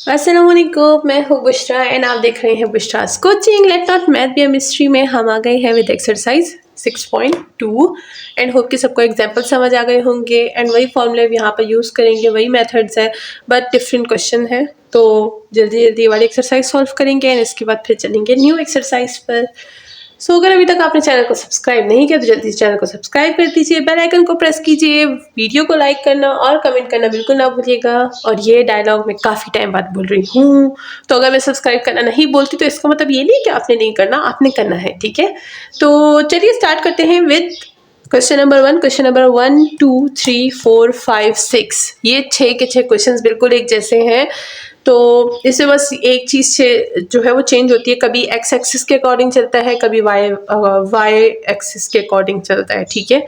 अस्सलाम वालेकुम, मैं हूँ बुशरा एंड आप देख रहे हैं Bushra's coaching. Let not math be mystery में हम आ गए हैं विद एक्सरसाइज 6.2 एंड होप कि सबको एग्जाम्पल समझ आ गए होंगे एंड वही फॉर्मूले यहाँ पर यूज़ करेंगे, वही मेथड्स है बट डिफरेंट क्वेश्चन है। तो जल्दी जल्दी ये वाली एक्सरसाइज सॉल्व करेंगे एंड इसके बाद फिर चलेंगे न्यू एक्सरसाइज पर। अगर अभी तक आपने चैनल को सब्सक्राइब नहीं किया तो जल्दी से चैनल को सब्सक्राइब कर दीजिए, बेल आइकन को प्रेस कीजिए, वीडियो को लाइक करना और कमेंट करना बिल्कुल ना भूलिएगा। और ये डायलॉग मैं काफ़ी टाइम बाद बोल रही हूँ, तो अगर मैं सब्सक्राइब करना नहीं बोलती तो इसका मतलब ये नहीं कि आपने नहीं करना, आपने करना है, ठीक है। तो चलिए स्टार्ट करते हैं with question number 1। Question number 1 2 3 4 5 6, ये 6 के 6 क्वेश्चन बिल्कुल एक जैसे हैं। तो इसमें बस एक चीज़ जो है वो चेंज होती है, कभी एक्स एक्सिस के अकॉर्डिंग चलता है, कभी वाई एक्सिस के अकॉर्डिंग चलता है, ठीक है।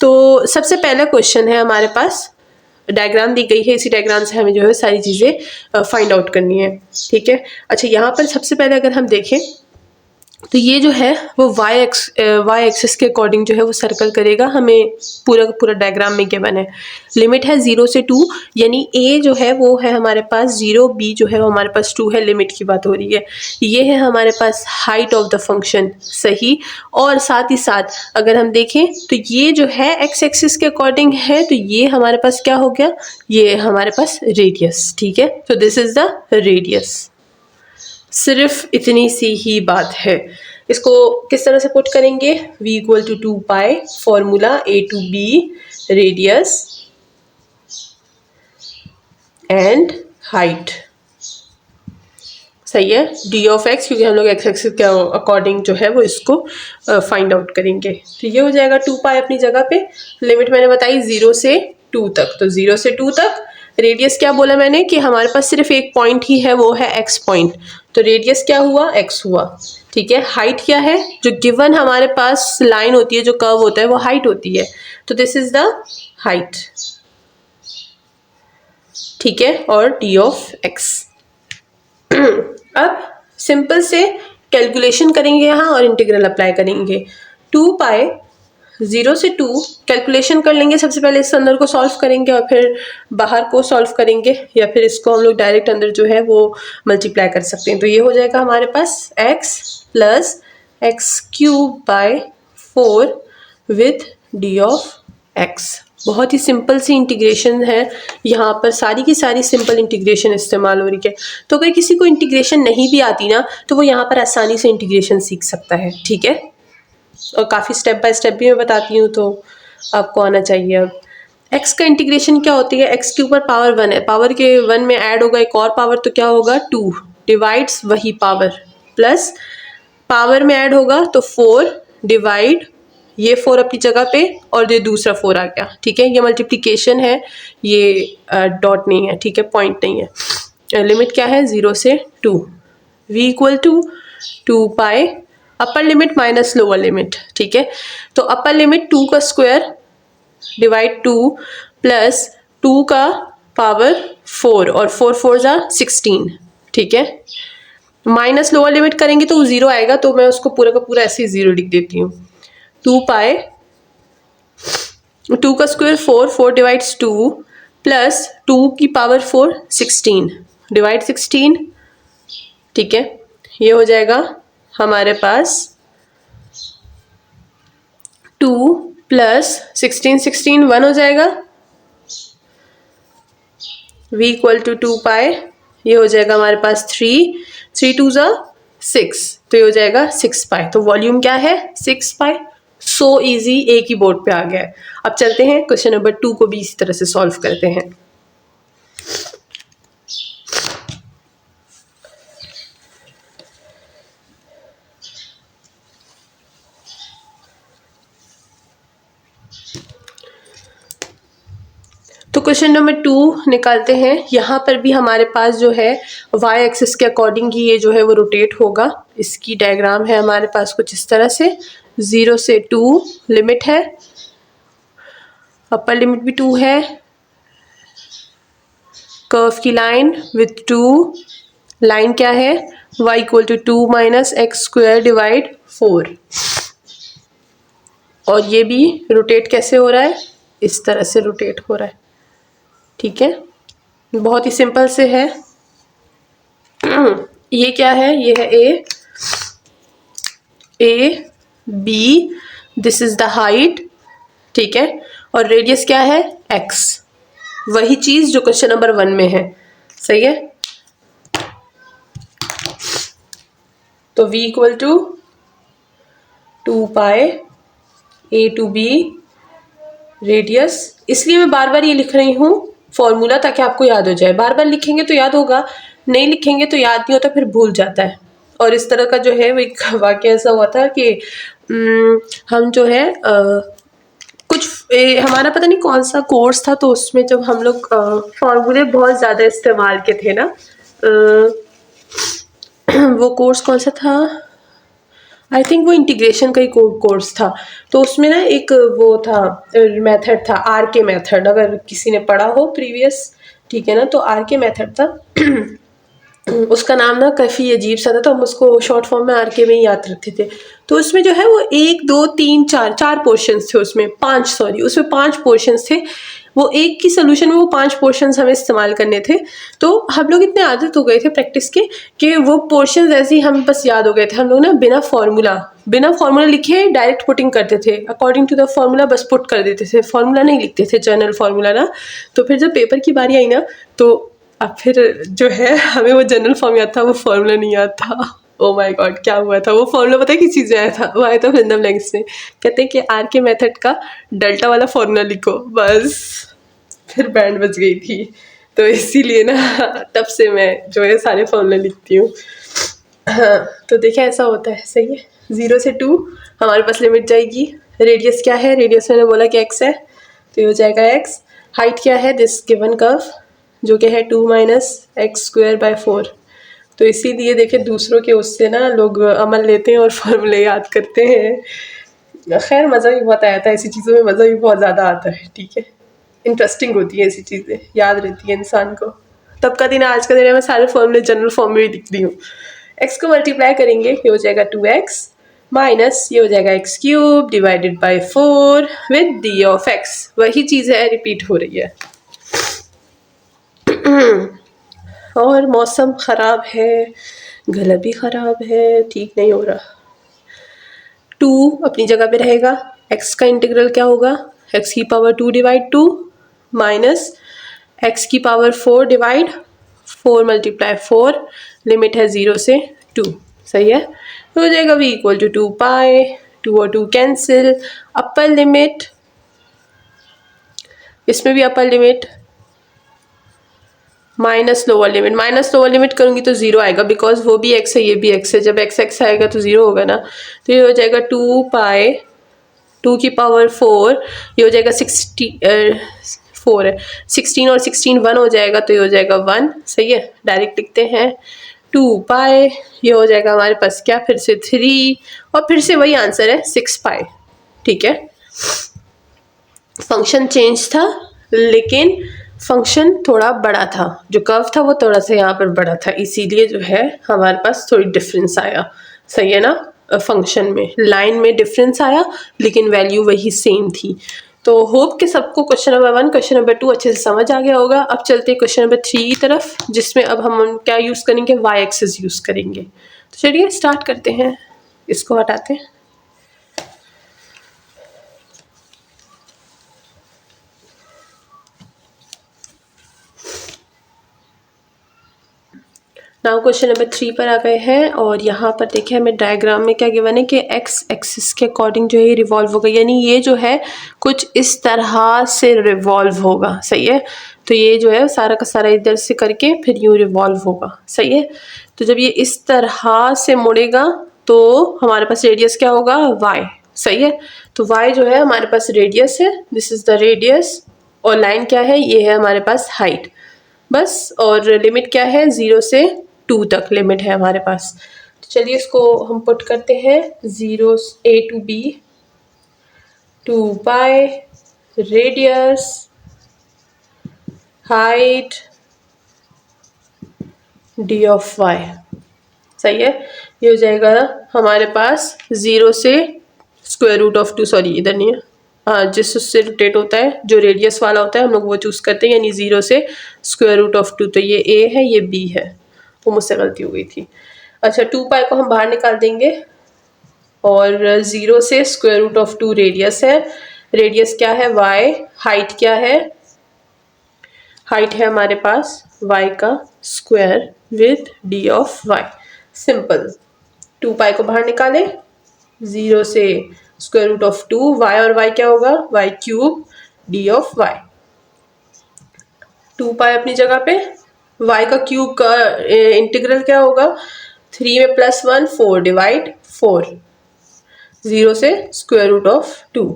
तो सबसे पहला क्वेश्चन है हमारे पास, डायग्राम दी गई है, इसी डायग्राम से हमें जो है सारी चीज़ें फाइंड आउट करनी है, ठीक है। अच्छा, यहाँ पर सबसे पहले अगर हम देखें तो ये जो है वो वाई एक्सिस के अकॉर्डिंग जो है वो सर्कल करेगा, हमें पूरा का पूरा डायग्राम में गिवन है। लिमिट है 0 से 2, यानी ए जो है वो है हमारे पास 0, बी जो है वो हमारे पास 2 है, लिमिट की बात हो रही है। ये है हमारे पास हाइट ऑफ द फंक्शन, सही। और साथ ही साथ अगर हम देखें तो ये जो है एक्स एक्सिस के अकॉर्डिंग है, तो ये हमारे पास क्या हो गया, ये हमारे पास रेडियस, ठीक है। तो दिस इज द रेडियस। सिर्फ इतनी सी ही बात है। इसको किस तरह से पुट करेंगे, v equal to 2 pi formula a to b radius and height, सही है, d ऑफ x, क्योंकि हम लोग x एक्सिस के अकॉर्डिंग जो है वो इसको फाइंड आउट करेंगे। तो ये हो जाएगा 2 पाई अपनी जगह पे, लिमिट मैंने बताई 0 से 2 तक, तो 0 से 2 तक। रेडियस क्या बोला मैंने कि हमारे पास सिर्फ एक पॉइंट ही है, वो है x पॉइंट, तो रेडियस क्या हुआ, x हुआ, ठीक है। हाइट क्या है, जो गिवन हमारे पास लाइन होती है, जो कर्व होता है वो हाइट होती है, तो दिस इज द हाइट, ठीक है। और d ऑफ x। अब सिंपल से कैलकुलेशन करेंगे यहाँ और इंटीग्रल अप्लाई करेंगे। 2 पाई 0 से 2 कैलकुलेशन कर लेंगे, सबसे पहले इस अंदर को सॉल्व करेंगे और फिर बाहर को सॉल्व करेंगे, या फिर इसको हम लोग डायरेक्ट अंदर जो है वो मल्टीप्लाई कर सकते हैं। तो ये हो जाएगा हमारे पास x plus x cube by 4 with D of x। बहुत ही सिंपल सी इंटीग्रेशन है, यहाँ पर सारी की सारी सिंपल इंटीग्रेशन इस्तेमाल हो रही है। तो अगर किसी को इंटीग्रेशन नहीं भी आती ना, तो वो यहाँ पर आसानी से इंटीग्रेशन सीख सकता है, ठीक है। और काफ़ी स्टेप बाय स्टेप भी मैं बताती हूँ, तो आपको आना चाहिए। अब x का इंटीग्रेशन क्या होती है, x के ऊपर पावर 1 है, पावर के 1 में ऐड होगा एक और पावर, तो क्या होगा 2 डिवाइड्स वही पावर, प्लस पावर में ऐड होगा तो 4 डिवाइड ये 4 अपनी जगह पे और ये दूसरा 4 आ गया, ठीक है। ये मल्टीप्लिकेशन है, ये डॉट नहीं है, ठीक है, पॉइंट नहीं है। लिमिट क्या है 0 से 2, v equal to 2 pi upper limit minus lower limit, ठीक है। तो अपर लिमिट 2 का स्क्वायर डिवाइड 2 प्लस 2 का पावर 4 और 4 4 जा 16, ठीक है। माइनस लोअर लिमिट करेंगे तो 0 आएगा, तो मैं उसको पूरा का पूरा ऐसे ही 0 लिख देती हूँ। 2 पाई 2 का स्क्वायर 4, 4 डिवाइड्स 2 प्लस 2 की पावर 4 16 डिवाइड 16, ठीक है। ये हो जाएगा हमारे पास 2 प्लस 16 16 1 हो जाएगा, v इक्वल टू 2 पाई, ये हो जाएगा हमारे पास 3 2 ज़ा 6, तो ये हो जाएगा 6 पाई। तो वॉल्यूम क्या है 6 पाई। सो इजी, एक ही बोर्ड पे आ गया है। अब चलते हैं क्वेश्चन नंबर 2 को भी इसी तरह से सॉल्व करते हैं। तो क्वेश्चन नंबर 2 निकालते हैं। यहाँ पर भी हमारे पास जो है वाई एक्सिस के अकॉर्डिंग ही ये जो है वो रोटेट होगा। इसकी डायग्राम है हमारे पास कुछ इस तरह से, 0 से 2 लिमिट है, अपर लिमिट भी 2 है, कर्व की लाइन विथ 2, लाइन क्या है y equal to 2 minus x square divide 4, और ये भी रोटेट कैसे हो रहा है, इस तरह से रोटेट हो रहा है, ठीक है। बहुत ही सिंपल से है। ये क्या है, ये है A B, this is the height, ठीक है, और रेडियस क्या है एक्स, वही चीज जो क्वेश्चन नंबर 1 में है, सही है। तो v equal to 2 pi a to b radius, इसलिए मैं बार बार ये लिख रही हूँ फॉर्मूला ताकि आपको याद हो जाए। बार बार लिखेंगे तो याद होगा, नहीं लिखेंगे तो याद नहीं होता, फिर भूल जाता है। और इस तरह का जो है वो एक वाक्य ऐसा हुआ था कि हम जो है हमारा पता नहीं कौन सा कोर्स था, तो उसमें जब हम लोग फॉर्मूले बहुत ज़्यादा इस्तेमाल के थे ना, वो कोर्स कौन सा था, आई थिंक वो इंटीग्रेशन का ही कोर्स था। तो उसमें ना एक वो था मेथड था, आर के मेथड, अगर किसी ने पढ़ा हो प्रीवियस, ठीक है ना, तो आर के मेथड था। उसका नाम ना काफ़ी अजीब सा था, तो हम उसको शॉर्ट फॉर्म में आर के में ही याद रखते थे। तो उसमें जो है वो 1 2 3 4 पोर्शंस थे, उसमें 5 पोर्शंस थे। वो एक की सोल्यूशन में वो 5 पोर्शंस हमें इस्तेमाल करने थे। तो हम लोग इतने आदत हो गए थे प्रैक्टिस के कि वो पोर्शंस ऐसे ही हम बस याद हो गए थे। हम लोग ना बिना फार्मूला लिखे डायरेक्ट पुटिंग करते थे, अकॉर्डिंग टू द फार्मूला बस पुट कर देते थे, फार्मूला नहीं लिखते थे, जनरल फार्मूला ना। तो फिर जब पेपर की बारी आई ना, तो अब फिर जो है हमें वो जनरल फॉर्म याद था, वो फार्मूला नहीं याद था। ओ माय गॉड, क्या हुआ था, वो फार्मूला पता है किस चीज़ में आया था, वो आया था फ्रेंडम लेंग्थ में। कहते हैं कि आर के मेथड का डेल्टा वाला फार्मूला लिखो, बस फिर बैंड बज गई थी। तो इसीलिए ना तब से मैं जो है सारे फार्मूला लिखती हूँ। हाँ, तो देखिए ऐसा होता है, सही है। 0 से 2 हमारे पास लिमिट जाएगी। रेडियस क्या है, रेडियस मैंने बोला कि x है, तो ये हो जाएगा x। हाइट क्या है, दिस गिवन कर्व, जो कि है 2 माइनस एक्स स्क्वायर बाय 4। तो इसीलिए देखिए दूसरों के उससे ना लोग अमल लेते हैं और फॉर्मूले याद करते हैं। खैर मज़ा भी बहुत आया था, ऐसी चीज़ों में मज़ा भी बहुत ज़्यादा आता है, ठीक है, इंटरेस्टिंग होती है ऐसी चीज़ें, याद रहती है इंसान को। तब का दिन आज का दिन है, मैं सारे फॉर्मूले जनरल फॉर्म में ही लिखती हूँ। एक्स को मल्टीप्लाई करेंगे, ये हो जाएगा 2x माइनस ये हो जाएगा x cube divided by 4 with D of x। वही चीज़ है, रिपीट हो रही है। और मौसम ख़राब है, गला भी ख़राब है, ठीक नहीं हो रहा। 2 अपनी जगह पे रहेगा, x का इंटीग्रल क्या होगा, x की पावर 2 डिवाइड 2 माइनस x की पावर 4 डिवाइड 4 मल्टीप्लाई 4, लिमिट है 0 से 2, सही है। तो हो जाएगा v इक्वल टू 2 पाई, 2 और 2 कैंसिल, अपर लिमिट, इसमें भी अपर लिमिट माइनस लोअर लिमिट करूँगी तो 0 आएगा, बिकॉज वो भी x है ये भी x है, जब x आएगा तो 0 होगा ना। तो ये हो जाएगा 2 पाई 2 की पावर 4, ये हो जाएगा 4 है, 16 और 16 1 हो जाएगा, तो ये हो जाएगा 1, सही है। डायरेक्ट लिखते हैं 2 पाई, ये हो जाएगा हमारे पास क्या, फिर से 3 और फिर से वही आंसर है 6 पाई, ठीक है। फंक्शन चेंज था, लेकिन फंक्शन थोड़ा बड़ा था, जो कर्व था वो थोड़ा सा यहाँ पर बड़ा था, इसीलिए जो है हमारे पास थोड़ी डिफरेंस आया, सही है ना। फंक्शन में लाइन में डिफरेंस आया, लेकिन वैल्यू वही सेम थी। तो होप कि सबको क्वेश्चन नंबर 1 क्वेश्चन नंबर 2 अच्छे से समझ आ गया होगा। अब चलते हैं क्वेश्चन नंबर 3 की तरफ, जिसमें अब हम क्या यूज़ करेंगे, वाई एक्सिस यूज़ करेंगे। तो चलिए स्टार्ट करते हैं, इसको हटाते हैं। नाउ क्वेश्चन नंबर 3 पर आ गए हैं, और यहाँ पर देखिए हमें डायग्राम में क्या गिवन है कि एक्स एक्सिस के अकॉर्डिंग जो है ये रिवॉल्व होगा, यानी ये जो है कुछ इस तरह से रिवॉल्व होगा, सही है। तो ये जो है सारा का सारा इधर से करके फिर यूँ रिवॉल्व होगा, सही है। तो जब ये इस तरह से मुड़ेगा तो हमारे पास रेडियस क्या होगा, वाई, सही है। तो वाई जो है हमारे पास रेडियस है, दिस इज़ द रेडियस, और लाइन क्या है, ये है हमारे पास हाइट, बस। और लिमिट क्या है, 0 से 2 तक लिमिट है हमारे पास। तो चलिए इसको हम पुट करते हैं, 0 a to b 2 pi radius height d of y, सही है। ये हो जाएगा हमारे पास 0 से स्क्वायर रूट ऑफ 2, सॉरी इधर नहीं है, हाँ जिस उससे रोटेट होता है जो रेडियस वाला होता है हम लोग वो चूज़ करते हैं, यानी 0 से स्क्वायर रूट ऑफ 2। तो ये a है ये b है, वो मुझसे गलती हो गई थी। अच्छा 2 पाई को हम बाहर निकाल देंगे और 0 से स्क्वायर रूट ऑफ 2 रेडियस है। रेडियस क्या है y, हाइट क्या है, हाइट है हमारे पास y का square with d of y। Simple. 2 पाई को बाहर निकालें, 0 से स्क्वायर रूट ऑफ 2, y और y क्या होगा, y cube d of y। 2 पाई अपनी जगह पे, y का क्यूब का इंटीग्रल क्या होगा, 3 में +1 4 डिवाइड 4, 0 से स्क्वायर रूट ऑफ 2।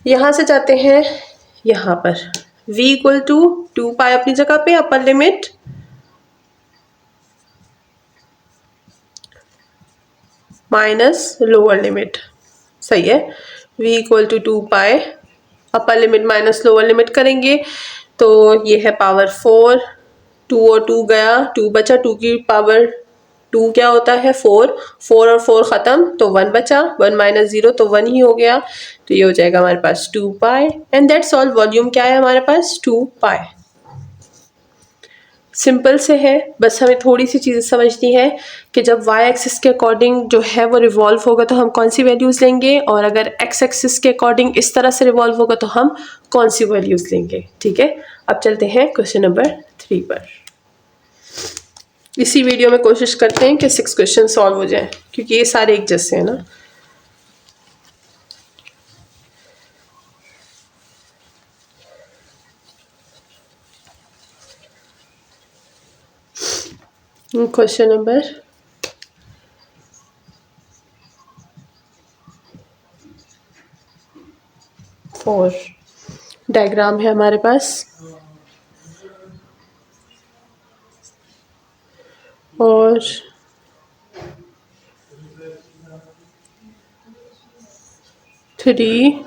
यहाँ से जाते हैं यहाँ पर v इक्वल टू 2 पाई अपनी जगह पे, upper limit minus lower limit, सही है। v equal to 2 pi, upper limit minus lower limit करेंगे तो ये है पावर 4, 2 और 2 गया, 2 बचा, 2 की पावर 2 क्या होता है 4, 4 और 4 ख़त्म तो 1 बचा, 1 माइनस 0 तो 1 ही हो गया, तो ये हो जाएगा हमारे पास 2 पाई एंड दैट्स ऑल। वॉल्यूम क्या है हमारे पास 2 पाई। सिंपल से है, बस हमें थोड़ी सी चीज़ें समझनी है कि जब y एक्सिस के अकॉर्डिंग जो है वो रिवॉल्व होगा तो हम कौन सी वैल्यूज़ लेंगे, और अगर x एक्सिस के अकॉर्डिंग इस तरह से रिवॉल्व होगा तो हम कौन सी वैल्यूज़ लेंगे। ठीक है, अब चलते हैं क्वेश्चन नंबर 3 पर। इसी वीडियो में कोशिश करते हैं कि 6 क्वेश्चन सॉल्व हो जाए क्योंकि ये सारे एक जैसे हैं ना। क्वेश्चन नंबर 4, डायग्राम है हमारे पास और थ्री